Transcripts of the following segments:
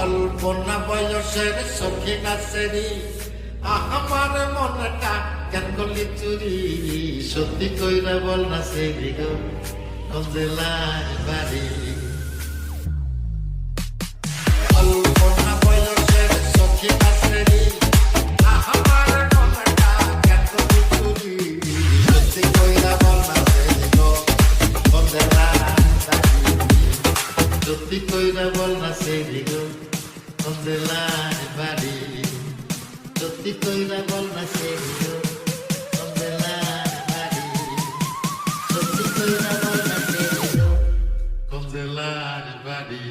অল্পনা বয়সের সখী নাচেরি আমার মনটা কেন করলি চুরি সত্যি কইরা বল না সেরি গো কোন জেলায় বাড়ি অল্পনা বয়সের সখী নাচেরি আমার মনটা কেন করলি চুরি সত্যি কইরা বল না সেরি গো কোন জেলায় বাড়ি সত্যি কইরা বল না সেরি গো কোন জেলায় বাড়ি সত্যি কইরা বল না সেরি গো কোন জেলায় বাড়ি সত্যি কইরা বল না সেরি গো কোন জেলায় বাড়ি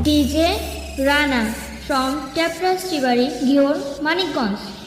DJ Rana from Tapras Tiwari, Ghior, Manikganj.